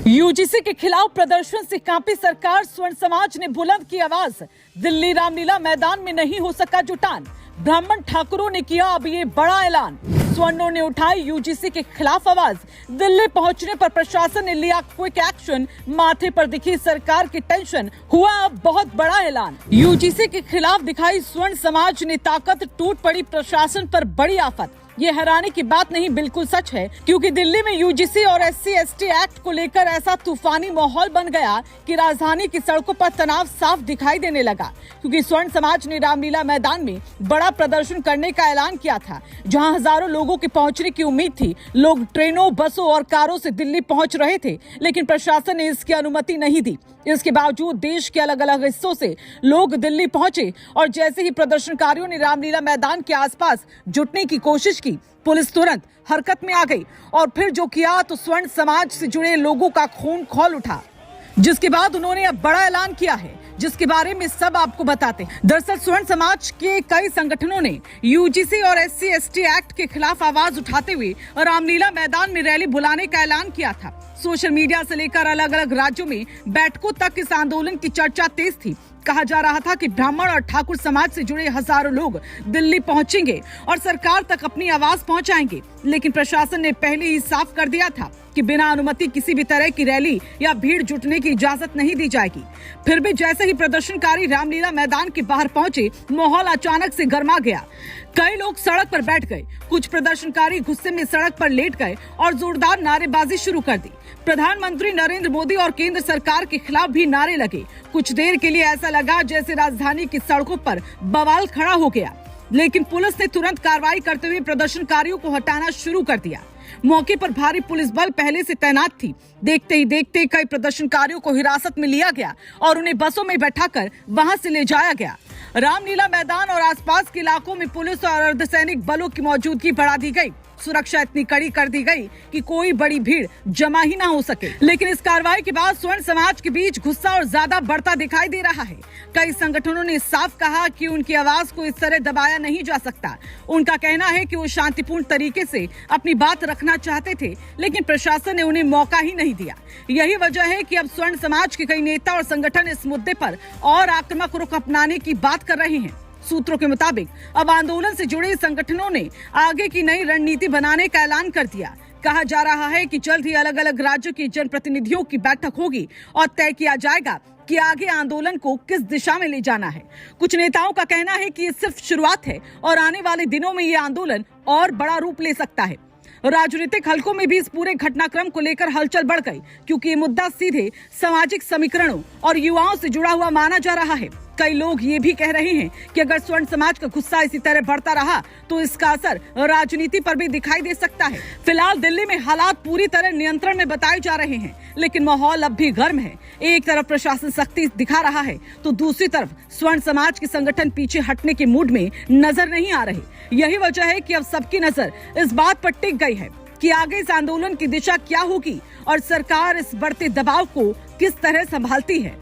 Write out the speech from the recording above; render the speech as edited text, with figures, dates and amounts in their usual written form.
UGC के खिलाफ प्रदर्शन से कांपी सरकार। स्वर्ण समाज ने बुलंद की आवाज। दिल्ली रामलीला मैदान में नहीं हो सका जुटान। ब्राह्मण ठाकुरों ने किया अब ये बड़ा ऐलान। स्वर्णों ने उठाई यूजीसी के खिलाफ आवाज। दिल्ली पहुंचने पर प्रशासन ने लिया क्विक एक्शन। माथे पर दिखी सरकार की टेंशन। हुआ अब बहुत बड़ा ऐलान। यूजीसी के खिलाफ दिखाई स्वर्ण समाज ने ताकत। टूट पड़ी प्रशासन पर बड़ी आफत। ये हैरानी की बात नहीं, बिल्कुल सच है, क्योंकि दिल्ली में यूजीसी और SC/ST एक्ट को लेकर ऐसा तूफानी माहौल बन गया कि राजधानी की सड़कों पर तनाव साफ दिखाई देने लगा। क्योंकि स्वर्ण समाज ने रामलीला मैदान में बड़ा प्रदर्शन करने का ऐलान किया था, जहां हजारों लोगों के पहुंचने की उम्मीद थी। लोग ट्रेनों, बसों और कारों से दिल्ली पहुंच रहे थे, लेकिन प्रशासन ने इसकी अनुमति नहीं दी। इसके बावजूद देश के अलग अलग हिस्सों से लोग दिल्ली पहुंचे और जैसे ही प्रदर्शनकारियों ने रामलीला मैदान के आसपास जुटने की कोशिश की, पुलिस तुरंत हरकत में आ गई और फिर जो किया तो स्वर्ण समाज से जुड़े लोगों का खून खौल उठा, जिसके बाद उन्होंने अब बड़ा ऐलान किया है, जिसके बारे में सब आपको बताते हैं। दरअसल स्वर्ण समाज के कई संगठनों ने यूजीसी और SC/ST एक्ट के खिलाफ आवाज उठाते हुए रामलीला मैदान में रैली बुलाने का ऐलान किया था। सोशल मीडिया से लेकर अलग अलग राज्यों में बैठकों तक इस आंदोलन की चर्चा तेज थी। कहा जा रहा था कि ब्राह्मण और ठाकुर समाज से जुड़े हजारों लोग दिल्ली पहुंचेंगे और सरकार तक अपनी आवाज पहुंचाएंगे, लेकिन प्रशासन ने पहले ही साफ कर दिया था कि बिना अनुमति किसी भी तरह की रैली या भीड़ जुटने की इजाजत नहीं दी जाएगी। फिर भी जैसे ही प्रदर्शनकारी रामलीला मैदान के बाहर पहुंचे, माहौल अचानक से गर्मा गया। कई लोग सड़क पर बैठ गए, कुछ प्रदर्शनकारी गुस्से में सड़क पर लेट गए और जोरदार नारेबाजी शुरू कर दी। प्रधानमंत्री नरेंद्र मोदी और केंद्र सरकार के खिलाफ भी नारे लगे। कुछ देर के लिए ऐसा लगा जैसे राजधानी की सड़कों पर बवाल खड़ा हो गया, लेकिन पुलिस ने तुरंत कार्रवाई करते हुए प्रदर्शनकारियों को हटाना शुरू कर दिया। मौके पर भारी पुलिस बल पहले से तैनात थी। देखते ही देखते कई प्रदर्शनकारियों को हिरासत में लिया गया और उन्हें बसों में बैठाकर वहां से ले जाया गया। रामलीला मैदान और आसपास के इलाकों में पुलिस और अर्धसैनिक बलों की मौजूदगी बढ़ा दी गई। सुरक्षा इतनी कड़ी कर दी गई कि कोई बड़ी भीड़ जमा ही ना हो सके। लेकिन इस कार्रवाई के बाद स्वर्ण समाज के बीच गुस्सा और ज्यादा बढ़ता दिखाई दे रहा है। कई संगठनों ने साफ कहा कि उनकी आवाज को इस तरह दबाया नहीं जा सकता। उनका कहना है कि वो शांतिपूर्ण तरीके से अपनी बात रखना चाहते थे, लेकिन प्रशासन ने उन्हें मौका ही नहीं दिया। यही वजह है कि अब स्वर्ण समाज के कई नेता और संगठन इस मुद्दे पर और आक्रामक रुख अपनाने की बात कर रहे हैं। सूत्रों के मुताबिक अब आंदोलन से जुड़े संगठनों ने आगे की नई रणनीति बनाने का ऐलान कर दिया। कहा जा रहा है कि जल्द ही अलग अलग राज्यों के जनप्रतिनिधियों की बैठक होगी और तय किया जाएगा कि आगे आंदोलन को किस दिशा में ले जाना है। कुछ नेताओं का कहना है कि ये सिर्फ शुरुआत है और आने वाले दिनों में ये आंदोलन और बड़ा रूप ले सकता है। राजनीतिक हलकों में भी इस पूरे घटनाक्रम को लेकर हलचल बढ़ गई, क्योंकि ये मुद्दा सीधे सामाजिक समीकरणों और युवाओं से जुड़ा हुआ माना जा रहा है। कई लोग ये भी कह रहे हैं कि अगर स्वर्ण समाज का गुस्सा इसी तरह बढ़ता रहा तो इसका असर राजनीति पर भी दिखाई दे सकता है। फिलहाल दिल्ली में हालात पूरी तरह नियंत्रण में बताए जा रहे हैं, लेकिन माहौल अब भी गर्म है। एक तरफ प्रशासन सख्ती दिखा रहा है तो दूसरी तरफ स्वर्ण समाज के संगठन पीछे हटने के मूड में नजर नहीं आ रहे। यही वजह है कि अब सबकी नजर इस बात पर टिक गई है कि आगे इस आंदोलन की दिशा क्या होगी और सरकार इस बढ़ते दबाव को किस तरह संभालती है।